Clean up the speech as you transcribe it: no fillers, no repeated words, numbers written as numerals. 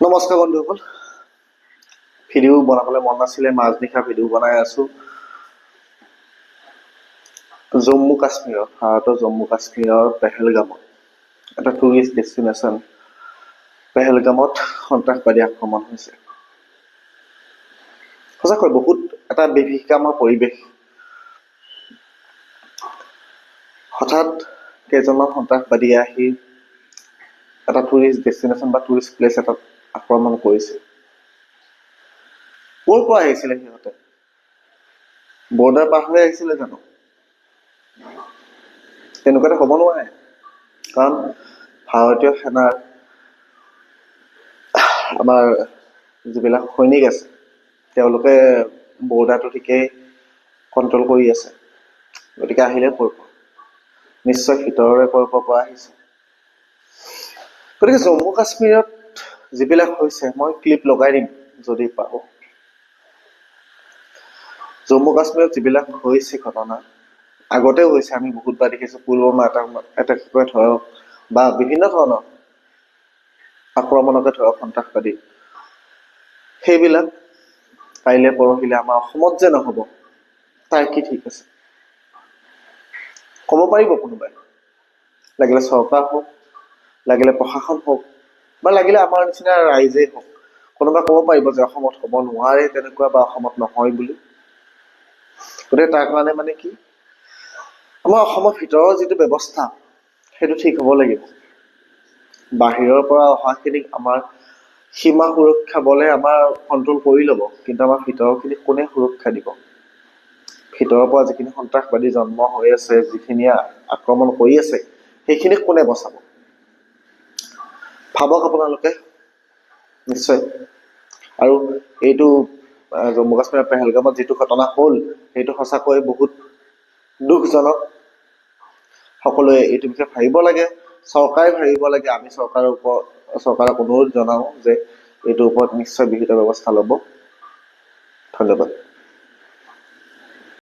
নমস্কাৰ বন্ধুসকল, ভিডিঅ' বনাবলৈ মন নাছিলে, মাজনিশা ভিডিঅ' বনাই আছো। জম্মু কাশ্মীৰৰ, ভাৰতৰ জম্মু কাশ্মীৰৰ পেহেলগামত, এটা টুৰিষ্ট ডেষ্টিনেশ্যন পেহেলগামত সন্ত্ৰাসবাদী আক্ৰমণ হৈছে। সঁচাকৈ বহুত এটা বিভীষিকাময় পৰিৱেশ। হঠাৎ কেইজনমান সন্ত্ৰাসবাদীয়ে আহি এটা টুৰিষ্ট ডেষ্টিনেশ্যন বা টুৰিষ্ট প্লেচ এটাত আক্ৰমণ কৰিছে। ক'ৰ পৰা আহিছিলে সিহঁতে? বৰ্ডাৰ পাৰ হৈ আহিছিলে জানো? তেনেকুৱাতে হ'ব নোৱাৰে, কাৰণ ভাৰতীয় সেনাৰ আমাৰ যিবিলাক সৈনিক আছে তেওঁলোকে বৰ্ডাৰটো ঠিকেই কণ্ট্ৰল কৰি আছে। গতিকে আহিলে ক'ৰ পৰা? নিশ্চয় ভিতৰৰে ক'ৰ পৰা আহিছে। গতিকে জম্মু কাশ্মীৰত যিবিলাক হৈছে, মই ক্লিপ লগাই দিম যদি পাব। জম্মু কাশ্মীৰত যিবিলাক হৈছে ঘটনা, আগতেও হৈছে, আমি বহুতবাৰ দেখিছোঁ। পুলৱামা এটাকে ধৰক বা বিভিন্ন ধৰণৰ আক্ৰমণকে ধৰক সন্ত্ৰাসবাদী, সেইবিলাক কাইলৈ পৰহিলে আমাৰ অসমত যে নহ'ব তাৰ কি ঠিক আছে? ক'ব পাৰিব কোনোবাই? লাগিলে চৰকাৰ হওক, লাগিলে প্ৰশাসন হওক, বা লাগিলে আমাৰ নিচিনা ৰাইজেই হওক, কোনোবাই ক'ব পাৰিব যে অসমত হ'ব নোৱাৰে তেনেকুৱা, বা অসমত নহয় বুলি? গতিকে তাৰ কাৰণে মানে কি, আমাৰ অসমৰ ভিতৰৰ যিটো ব্যৱস্থা সেইটো ঠিক হ'ব লাগিব। বাহিৰৰ পৰা অহাখিনিক আমাৰ সীমা সুৰক্ষা বলে আমাৰ কণ্ট্ৰল কৰি ল'ব, কিন্তু আমাৰ ভিতৰৰখিনিক কোনে সুৰক্ষা দিব? ভিতৰৰ পৰা যিখিনি সন্ত্ৰাসবাদী জন্ম হৈ আছে, যিখিনি আক্ৰমণ কৰি আছে, সেইখিনিক কোনে বচাব? ভাবক আপোনালোকে নিশ্চয়। আৰু এইটো জম্মু কাশ্মীৰৰ পেহেলগামত যিটো ঘটনা হ'ল, সেইটো সঁচাকৈ বহুত দুখজনক। সকলোৱে এইটো বিষয়ে ভাবিব লাগে, চৰকাৰে ভাবিব লাগে। আমি চৰকাৰক অনুৰোধ জনাওঁ যে এইটোৰ ওপৰত নিশ্চয় বিহিত ব্যৱস্থা ল'ব। ধন্যবাদ।